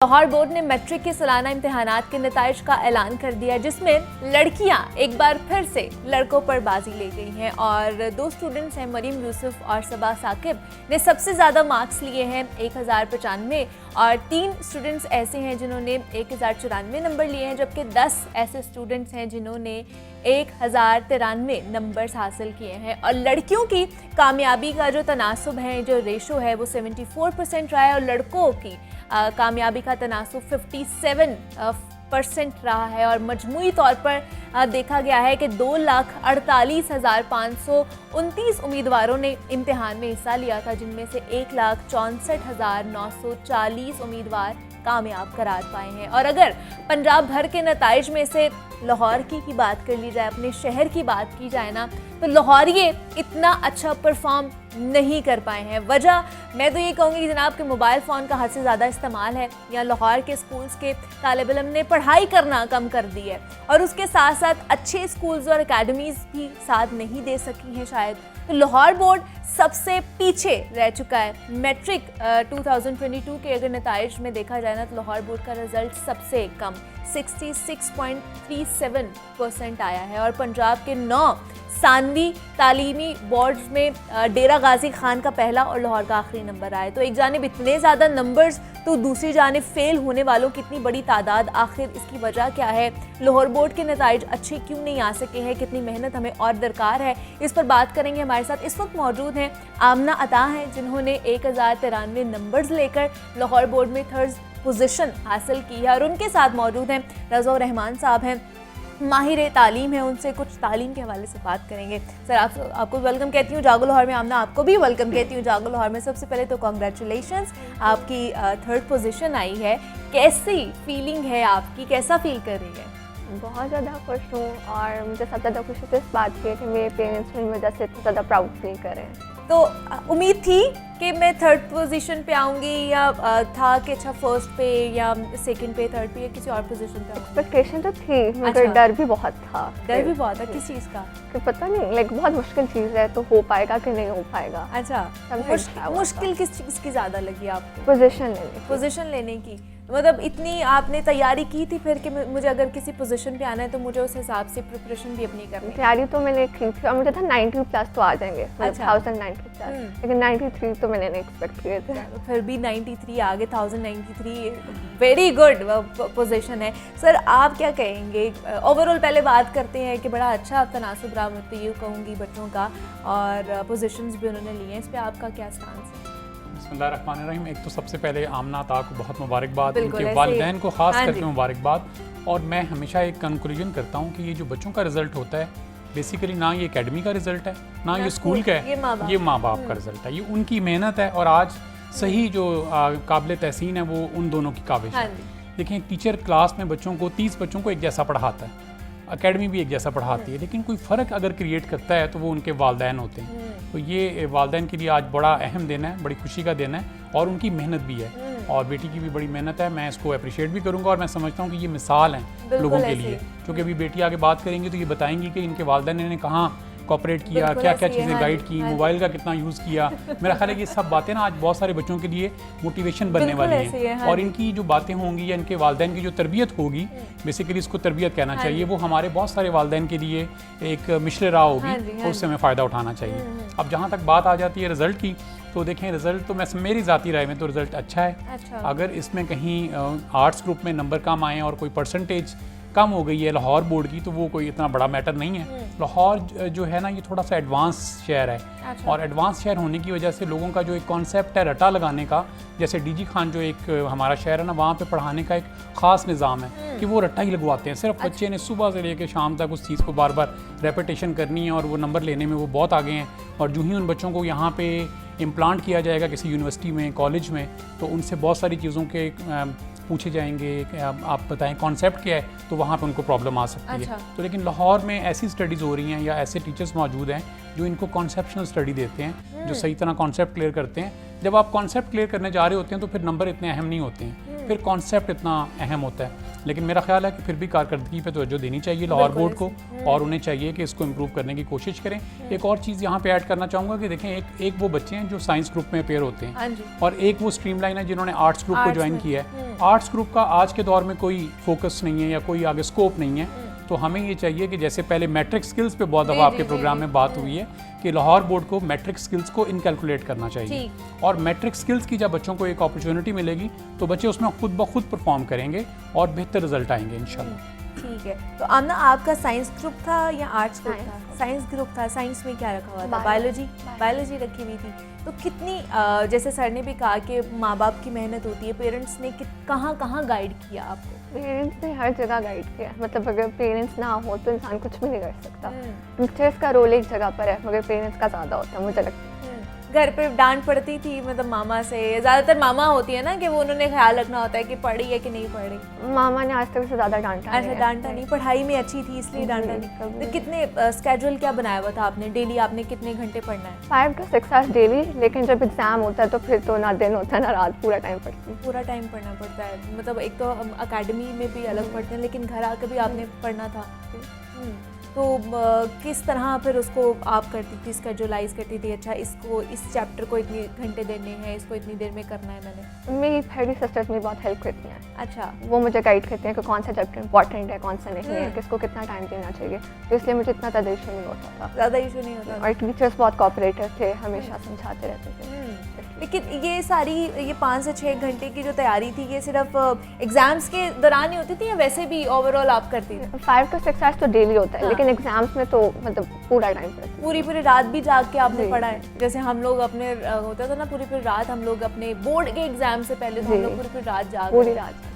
Lahore board ने matric के सालाना इम्तिहानात के नताइज का ऐलान कर दिया, जिसमें लड़कियां एक बार फिर से लड़कों पर बाजी ले गई हैं और दो स्टूडेंट्स हैं, मरीम यूसुफ और सबा साकिब ने सबसे ज़्यादा मार्क्स लिए हैं 1095 और 3 स्टूडेंट्स ऐसे हैं जिन्होंने 1094 नंबर लिए हैं, जबकि 10 ऐसे स्टूडेंट्स हैं जिन्होंने 1093 नंबर्स हासिल किए हैं। और लड़कियों की कामयाबी का जो तनासुब है, जो रेशो है, वो 74% रहा है और लड़कों की कामयाबी का तनासुब 57% रहा है। और मजमूई तौर पर देखा गया है कि 2,48,529 उम्मीदवारों ने इम्तिहान में हिस्सा लिया था, जिनमें से 1,64,940 उम्मीदवार कामयाब करार पाए हैं। और अगर पंजाब भर के नताइज में से लाहौर की बात कर ली जाए, अपने शहर की बात की जाए ना, तो लाहौरिये इतना अच्छा परफॉर्म नहीं कर पाए हैं। वजह मैं तो ये कहूँगी कि जनाब के मोबाइल फ़ोन का हद से ज़्यादा इस्तेमाल है, या लाहौर के स्कूल्स के तालिब इल्म ने पढ़ाई करना कम कर दी है, और उसके साथ साथ अच्छे स्कूल्स और अकेडमीज़ भी साथ नहीं दे सकी हैं शायद। तो लाहौर बोर्ड सबसे पीछे रह चुका है। मैट्रिक 2022 के अगर नताइज में देखा जाए ना, तो लाहौर बोर्ड का रिज़ल्ट सबसे कम 66.37% आया है। और पंजाब के 9 सानवी तालीमी बोर्ड्स में डेरा गाजी खान का पहला और लाहौर का आखिरी नंबर आया। तो एक जानिब इतने ज़्यादा नंबर्स, तो दूसरी जानिब फेल होने वालों की इतनी बड़ी तादाद, आखिर इसकी वजह क्या है? लाहौर बोर्ड के नताइज अच्छे क्यों नहीं आ सके हैं? कितनी मेहनत हमें और दरकार है? इस पर बात करेंगे। हमारे साथ इस वक्त मौजूद हैं आमना अता हैं, जिन्होंने 1093 नंबर्स लेकर लाहौर बोर्ड में 3rd पोजीशन हासिल की है, और उनके साथ मौजूद हैं रज़ा रहमान साहब हैं, माहिर तालीम है, उनसे कुछ तालीम के हवाले से बात करेंगे। सर आपको वेलकम कहती हूँ जागो लाहौर में। आमना आपको भी वेलकम कहती हूँ जागो लाहौर में। सबसे पहले तो कॉन्ग्रेचुलेशंस, आपकी 3rd पोजीशन आई है। कैसी फीलिंग है आपकी, कैसा फील कर रही है? बहुत ज़्यादा खुश हूँ, और मुझे सबसे ज़्यादा खुशी तो इस बात की है कि मेरे पेरेंट्स मेरी वजह से इतना ज़्यादा प्राउड फील करें। तो उम्मीद थी कि मैं 3rd पोजीशन पे आऊँगी, या था कि अच्छा 1st पे या 2nd पे, 3rd पे, या किसी और पोजीशन पे? एक्सपेक्टेशन तो थी, मगर डर भी बहुत था। डर भी बहुत था? किस चीज़ का? कि पता नहीं, लाइक बहुत मुश्किल चीज़ है, तो हो पाएगा कि नहीं हो पाएगा। अच्छा, मुश्किल किस चीज़ की ज़्यादा लगी आपको? पोजीशन लेने की। मतलब इतनी आपने तैयारी की थी फिर कि मुझे अगर किसी पोजीशन पे आना है तो मुझे उस हिसाब से प्रिपरेशन भी अपनी करनी? तैयारी तो मैंने की थी, और मुझे था 90+ तो आ जाएंगे, 1090+, लेकिन 93 तो मैंने नहीं एक्सपेक्ट किए थे। फिर भी 93 आ गए, 1093 वेरी गुड पोजीशन है। सर आप क्या कहेंगे ओवरऑल? पहले बात करते हैं कि बड़ा अच्छा तनासुब रहा, मैं तो ये कहूँगी बच्चों का, और पोजीशंस भी उन्होंने लिए हैं, इस पर आपका क्या स्टांस है? बिस्मिल्लाहिर्रहमानिर्रहीम। एक तो सबसे पहले आमना ता को बहुत मुबारकबाद, उनके वालिदैन को ख़ास करके मुबारकबाद। और मैं हमेशा एक कंक्लूजन करता हूँ कि ये जो बच्चों का रिज़ल्ट होता है, बेसिकली ना ये एकेडमी का रिज़ल्ट है, ना ये स्कूल का है, ये माँ बाप का रिज़ल्ट है, ये उनकी मेहनत है। और आज सही जो काबिल तहसीन है वो उन दोनों की काबिश है। देखिए, टीचर क्लास में बच्चों को 30 बच्चों को एक जैसा पढ़ाता है, एकेडमी भी एक जैसा पढ़ाती है, लेकिन कोई फ़र्क अगर क्रिएट करता है तो वो उनके वालिदैन होते हैं। तो ये वालिदैन के लिए आज बड़ा अहम दिन है, बड़ी खुशी का दिन है, और उनकी मेहनत भी है, और बेटी की भी बड़ी मेहनत है। मैं इसको अप्रिशिएट भी करूंगा, और मैं समझता हूँ कि ये मिसाल हैं लोगों के लिए, क्योंकि अभी बेटी आगे बात करेंगी तो ये बताएंगी कि इनके वालिदैन ने कहाँ कोऑपरेट किया, क्या क्या चीज़ें गाइड की, मोबाइल का कितना यूज़ किया। मेरा ख्याल है कि ये सब बातें ना आज बहुत सारे बच्चों के लिए मोटिवेशन बनने वाली हैं। और इनकी जो बातें होंगी या इनके वालिदैन की जो तरबियत होगी, बेसिकली इसको तरबियत कहना चाहिए, वो हमारे बहुत सारे वालिदैन के लिए एक मिशरे राह होगी, तो उससे हमें फ़ायदा उठाना चाहिए। अब जहाँ तक बात आ जाती है रिज़ल्ट की, तो देखें रिज़ल्ट तो मेरी ज़ाती राय में तो रिज़ल्ट अच्छा है। अगर इसमें कहीं आर्ट्स ग्रुप में नंबर कम आए और कोई परसेंटेज कम हो गई है लाहौर बोर्ड की, तो वो कोई इतना बड़ा मैटर नहीं है। लाहौर जो है ना, ये थोड़ा सा एडवांस शहर है, और एडवांस शहर होने की वजह से लोगों का जो एक कॉन्सेप्ट है रटा लगाने का, जैसे डीजी खान जो एक हमारा शहर है ना, वहाँ पे पढ़ाने का एक ख़ास निज़ाम है कि वो रट्टा ही लगवाते हैं। सिर्फ बच्चे ने सुबह से लेकर शाम तक उस चीज़ को बार बार रेपिटेशन करनी है, और वो नंबर लेने में वो बहुत आगे हैं। और जो ही उन बच्चों को यहाँ पे इम्प्लांट किया जाएगा किसी यूनिवर्सिटी में, कॉलेज में, तो उनसे बहुत सारी चीज़ों के पूछे जाएंगे कि आप बताएं कॉन्सेप्ट क्या है, तो वहाँ पे उनको प्रॉब्लम आ सकती है। तो लेकिन लाहौर में ऐसी स्टडीज़ हो रही हैं, या ऐसे टीचर्स मौजूद हैं जो इनको कॉन्सेप्शनल स्टडी देते हैं, जो सही तरह कॉन्सेप्ट क्लियर करते हैं। जब आप कॉन्सेप्ट क्लियर करने जा रहे होते हैं तो फिर नंबर इतने अहम नहीं होते हैं, फिर कॉन्सेप्ट इतना अहम होता है। लेकिन मेरा ख्याल है कि फिर भी कारकर्दगी पे तवज्जो देनी चाहिए लाहौर बोर्ड को, और उन्हें चाहिए कि इसको इम्प्रूव करने की कोशिश करें। एक और चीज़ यहाँ पे ऐड करना चाहूँगा कि देखें, एक वो बच्चे हैं जो साइंस ग्रुप में अपेयर होते हैं, और एक वो स्ट्रीमलाइन है जिन्होंने आर्ट्स ग्रुप को ज्वाइन किया है। आर्ट्स ग्रुप का आज के दौर में कोई फोकस नहीं है या कोई आगे स्कोप नहीं है, तो हमें ये चाहिए कि जैसे पहले मैट्रिक स्किल्स पे बहुत दफ़ा आपके प्रोग्राम में बात हुई है कि लाहौर बोर्ड को मैट्रिक स्किल्स को इनकैलकुलेट करना चाहिए, और मैट्रिक स्किल्स की जब बच्चों को एक अपॉर्चुनिटी मिलेगी तो बच्चे उसमें खुद ब खुद परफॉर्म करेंगे और बेहतर रिजल्ट आएंगे इंशाल्लाह। ठीक है, तो आमना आपका साइंस ग्रुप था या आर्ट्स ग्रुप था? साइंस ग्रुप था। साइंस में क्या रखा हुआ था? बायोलॉजी रखी हुई थी। तो कितनी जैसे सर ने भी कहा कि माँ बाप की मेहनत होती है, पेरेंट्स ने कहाँ गाइड किया आपको? पेरेंट्स ने हर जगह गाइड किया, मतलब अगर पेरेंट्स ना हो तो इंसान कुछ भी नहीं कर सकता। टीचर्स का रोल एक जगह पर है, मगर पेरेंट्स का ज़्यादा होता है, मुझे लगता है। घर पे डांट पड़ती थी मतलब मामा से? ज़्यादातर मामा होती है ना कि वो उन्होंने ख्याल रखना होता है कि पढ़ी है कि नहीं पढ़ी। मामा ने आज तक से ज़्यादा डांटा ऐसा डांटा नहीं, पढ़ाई में अच्छी थी इसलिए डांटा नहीं। तो कितने स्केड्यूल क्या बनाया हुआ था आपने? डेली आपने कितने घंटे पढ़ना है? 5 to 6 hours डेली, लेकिन जब एग्जाम होता है तो फिर तो ना दिन होता है ना रात, पूरा टाइम पढ़ती हूँ। पूरा टाइम पढ़ना पड़ता है, मतलब एक तो हम अकेडमी में भी अलग पढ़ते हैं, लेकिन घर आकर भी आपने पढ़ना था। तो किस तरह फिर उसको आप करती थी, स्केड्यूलाइज करती थी? अच्छा, इसको इस चैप्टर को इतने घंटे देने हैं, इसको इतनी देर में करना है मैंने। मेरी बड़ी सिस्टर्स मेरी बहुत हेल्प करती हैं। अच्छा, वो मुझे गाइड करते हैं कि कौन सा चैप्टर इंपॉर्टेंट है, कौन सा नहीं है, किसको कितना टाइम देना चाहिए, तो इसलिए मुझे इतना ज़्यादा इशू नहीं होता था। ज़्यादा इशू नहीं होता। और टीचर्स बहुत कोऑपरेटिव थे, हमेशा समझाते रहते थे। लेकिन ये सारी 5 से 6 घंटे की जो तैयारी थी, ये सिर्फ एग्जाम्स के दौरान ही होती थी या वैसे भी ओवरऑल आप करती थी? 5 to 6 hours तो डेली होता है, लेकिन एग्जाम्स में तो मतलब पूरा टाइम पढ़ती हूँ। पूरी रात भी जाग के आपने पढ़ा है? जैसे हम लोग अपने होता था ना पूरी रात, हम लोग अपने बोर्ड के एग्जाम से पहले तो हम लोग पूरी रात जाग, पूरी रात।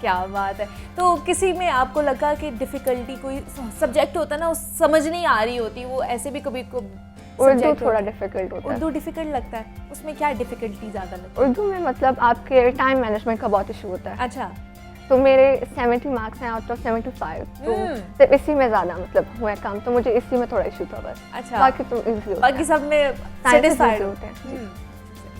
क्या बात है। तो किसी में आपको लगा कि डिफिकल्टी, कोई सब्जेक्ट होता ना, समझ नहीं आ रही होती, वो ऐसे भी कभी उर्दू थोड़ा डिफिकल्ट होता है। उर्दू डिफिकल्ट लगता है? उसमें क्या डिफिकल्टी ज़्यादा लगती है? उर्दू में मतलब आपके टाइम मैनेजमेंट का बहुत इशू होता है। अच्छा, तो मेरे 70 मार्क्स हैं आउट ऑफ 75, तो सिर्फ इसी में ज़्यादा मतलब हुआ कम, तो मुझे इसी में थोड़ा इशू था बस। अच्छा, बाकी तो इजी होता है, बाकी सब में सेटिस्फाइड होते हैं।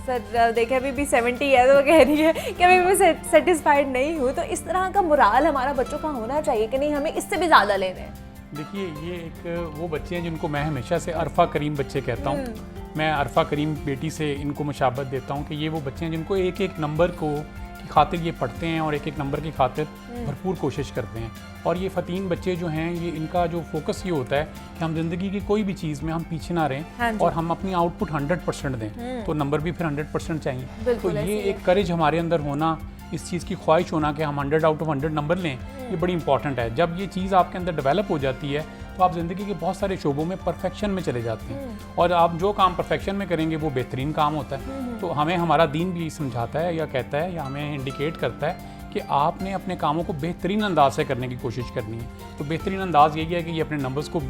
सर देखे अभी भी 70 है तो वो कह रही है कि अभी मैं सेटिस्फाइड नहीं हूँ। तो इस तरह का मोराल हमारा बच्चों का होना चाहिए कि नहीं, हमें इससे भी ज़्यादा लेने हैं। देखिए, ये एक वो बच्चे हैं जिनको मैं हमेशा से अरफा करीम बच्चे कहता हूँ। मैं अरफा करीम बेटी से इनको मुशाबत देता हूँ कि ये वो बच्चे हैं जिनको एक एक नंबर की खातिर ये पढ़ते हैं और एक एक नंबर की खातिर भरपूर कोशिश करते हैं। और ये फ़तीन बच्चे जो हैं, ये इनका जो फोकस ये होता है कि हम ज़िंदगी की कोई भी चीज़ में हम पीछे ना रहें और हम अपनी आउटपुट 100% दें, तो नंबर भी फिर 100% चाहिए। तो ये एक करेज हमारे अंदर होना, इस चीज़ की ख्वाहिश होना कि हम 100 out of 100 नंबर लें, ये बड़ी इंपॉर्टेंट है। जब ये चीज़ आपके अंदर डेवलप हो जाती है तो आप ज़िंदगी के बहुत सारे शोबों में परफेक्शन में चले जाते हैं, और आप जो काम परफेक्शन में करेंगे वो बेहतरीन काम होता है। तो हमें हमारा दीन भी समझाता है या कहता है या हमें इंडिकेट करता है कि आपने अपने कामों को बेहतरीन अंदाज से करने की कोशिश करनी है। तो बेहतरीन अंदाज यही है कि ये अपने नंबर्स को,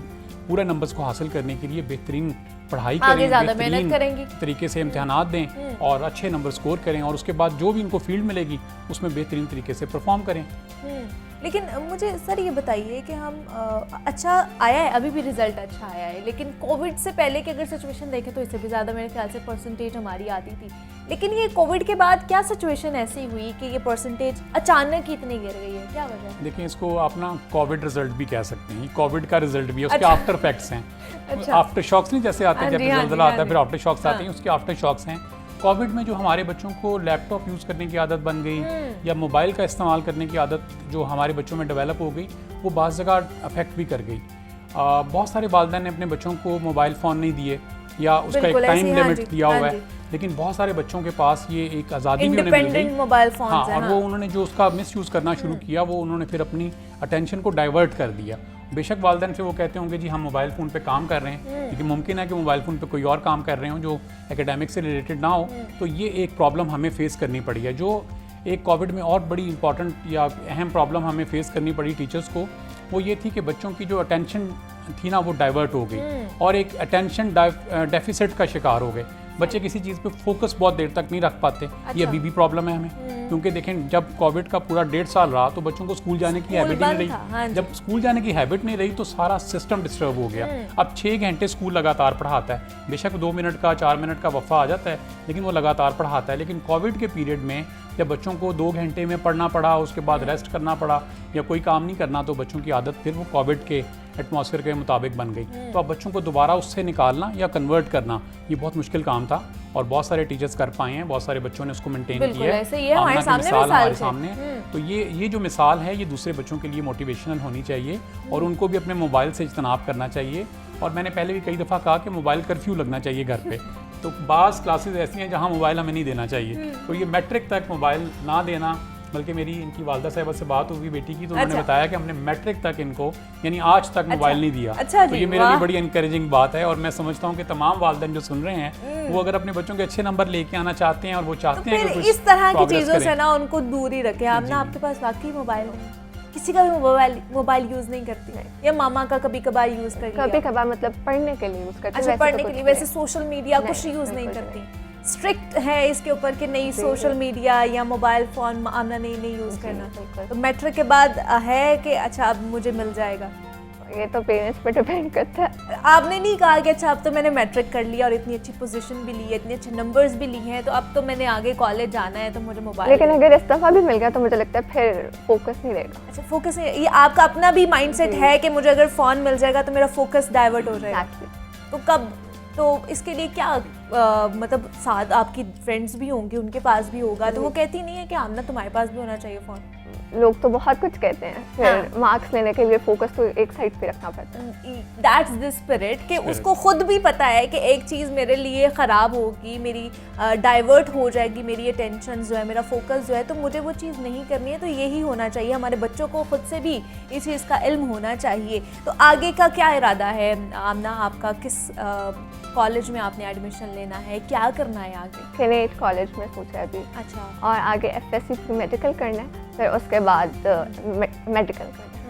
पूरे नंबर्स को हासिल करने के लिए बेहतरीन पढ़ाई करें, बेहतरीन तरीके से इम्तिहानात दें और अच्छे नंबर स्कोर करें, और उसके बाद जो भी इनको फील्ड मिलेगी उसमें बेहतरीन तरीके से परफॉर्म करें। लेकिन मुझे सर ये बताइए कि हम अच्छा आया है, अभी भी रिजल्ट अच्छा आया है, लेकिन कोविड से पहले की अगर सिचुएशन देखें तो इससे भी ज़्यादा मेरे ख्याल से परसेंटेज हमारी आती थी। लेकिन ये कोविड के बाद क्या सिचुएशन ऐसी हुई कि ये परसेंटेज अचानक ही इतनी गिर गई है? क्या वजह है? देखिए, इसको आप ना कोविड रिजल्ट भी कह सकते हैं। कोविड का रिजल्ट भी है, उसके आफ्टर इफेक्ट्स हैं। अच्छा। आफ्टर शॉक्स नहीं जैसे आते हैं, जब रिजल्ट आता है फिर आफ्टर शॉक्स आते हैं, उसके आफ्टर शॉक्स हैं। कोविड में जो हमारे बच्चों को लैपटॉप यूज़ करने की आदत बन गई या मोबाइल का इस्तेमाल करने की आदत जो हमारे बच्चों में डेवलप हो गई, वो बाज़ जगह अफेक्ट भी कर गई। बहुत सारे वालिदैन ने अपने बच्चों को मोबाइल फ़ोन नहीं दिए या उसका एक टाइम लिमिट दिया हुआ है, लेकिन बहुत सारे बच्चों के पास ये एक आज़ादी भी उन्हें मिल गई। मोबाइल फोन हाँ, और वो उन्होंने जो उसका मिसयूज़ करना शुरू किया, वो उन्होंने फिर अपनी अटेंशन को डाइवर्ट कर दिया। बेशक वालिदैन से वो कहते होंगे जी हम मोबाइल फ़ोन पे काम कर रहे हैं, लेकिन मुमकिन है कि मोबाइल फ़ोन पे कोई और काम कर रहे हो जो एकेडमिक से रिलेटेड ना हो। तो ये एक प्रॉब्लम हमें फेस करनी पड़ी है। जो एक कोविड में और बड़ी इंपॉर्टेंट या अहम प्रॉब्लम हमें फेस करनी पड़ी टीचर्स को, वो ये थी कि बच्चों की जो अटेंशन थी ना, वो डाइवर्ट हो गई और एक अटेंशन डेफिसिट का शिकार हो गए। बच्चे किसी चीज़ पे फोकस बहुत देर तक नहीं रख पाते। ये अभी भी प्रॉब्लम है हमें, क्योंकि देखें जब कोविड का पूरा 1.5 साल रहा तो बच्चों को स्कूल जाने की हैबिट नहीं रही। जब स्कूल जाने की हैबिट नहीं रही तो सारा सिस्टम डिस्टर्ब हो गया। अब 6 घंटे स्कूल लगातार पढ़ाता है, बेशक 2 मिनट का 4 मिनट का वफ़ा आ जाता है, लेकिन वो लगातार पढ़ाता है। लेकिन कोविड के पीरियड में जब बच्चों को 2 घंटे में पढ़ना पड़ा, उसके बाद रेस्ट करना पड़ा या कोई काम नहीं करना, तो बच्चों की आदत फिर वो कोविड के एटमॉस्फेयर के मुताबिक बन गई। तो अब बच्चों को दोबारा उससे निकालना या कन्वर्ट करना ये बहुत मुश्किल काम था, और बहुत सारे टीचर्स कर पाए हैं, बहुत सारे बच्चों ने उसको मेंटेन किया है। आमना की मिसाल हमारे सामने, तो ये जो मिसाल है ये दूसरे बच्चों के लिए मोटिवेशनल होनी चाहिए, और उनको भी अपने मोबाइल से इज्तनाब करना चाहिए। और मैंने पहले भी कई दफ़ा कहा कि मोबाइल कर्फ्यू लगना चाहिए घर पे। तो बाज़ क्लासेस ऐसी हैं जहाँ मोबाइल हमें नहीं देना चाहिए, तो ये मैट्रिक तक मोबाइल ना देना, बल्कि मेरी इनकी वालदा साहिबा से बात हुई बेटी की, तो उन्होंने बताया कि हमने मैट्रिक तक इनको यानी आज तक मोबाइल नहीं दिया। तो ये मेरे लिए बड़ी इनकरेजिंग बात है, और मैं समझता हूँ कि तमाम वालिदैन जो सुन रहे हैं वो अगर अपने बच्चों के अच्छे नंबर लेके आना चाहते हैं और वो चाहते हैं कि इस तरह की चीज़ों से ना उनको दूर ही रखें। आप ना, आपके पास वाकई मोबाइल है, किसी का भी मोबाइल यूज नहीं करती है, या मामा का कभी कभार यूज कर लिया, कभी कभार मतलब पढ़ने के लिए यूज करती। अच्छा, पढ़ने के लिए, वैसे सोशल मीडिया कुछ यूज नहीं करती। स्ट्रिक्ट है इसके ऊपर कि नहीं सोशल मीडिया या मोबाइल फ़ोन आमना नहीं यूज़ करना। तो मैट्रिक के बाद है कि अच्छा अब मुझे मिल जाएगा, ये तो पेरेंट्स पर डिपेंड करता है। आपने नहीं कहा कि अच्छा अब तो मैंने मैट्रिक कर लिया और इतनी अच्छी पोजीशन भी ली है, इतने अच्छे नंबर्स भी ली हैं, तो अब तो मैंने आगे कॉलेज जाना है, तो मुझे मोबाइल। लेकिन अगर इस दफ़ा भी मिल गया तो मुझे लगता है फिर फोकस नहीं रहेगा। अच्छा, फोकस नहीं, ये आपका अपना भी माइंडसेट है कि मुझे अगर फ़ोन मिल जाएगा तो मेरा फोकस डाइवर्ट हो जाएगा। तो कब, तो इसके लिए क्या मतलब साथ आपकी फ्रेंड्स भी होंगी, उनके पास भी होगा, तो वो कहती नहीं है कि आमना तुम्हारे पास भी होना चाहिए फ़ोन? लोग तो बहुत कुछ कहते हैं, फिर मार्क्स लेने के लिए फोकस तो एक साइड पे रखना पड़ता है। दैट्स द स्पिरिट कि उसको खुद भी पता है कि एक चीज़ मेरे लिए ख़राब होगी, मेरी डाइवर्ट हो जाएगी मेरी अटेंशन जो है, मेरा फोकस जो है, तो मुझे वो चीज़ नहीं करनी है। तो यही होना चाहिए, हमारे बच्चों को खुद से भी इस चीज़ का इल्म होना चाहिए। तो आगे का क्या इरादा है आमना आपका, किस कॉलेज में आपने एडमिशन लेना है, क्या करना है आगे? फिनेट कॉलेज में सोचा है अभी। अच्छा, और आगे FSC मेडिकल करना है, फिर उसके बाद मेडिकल करना है।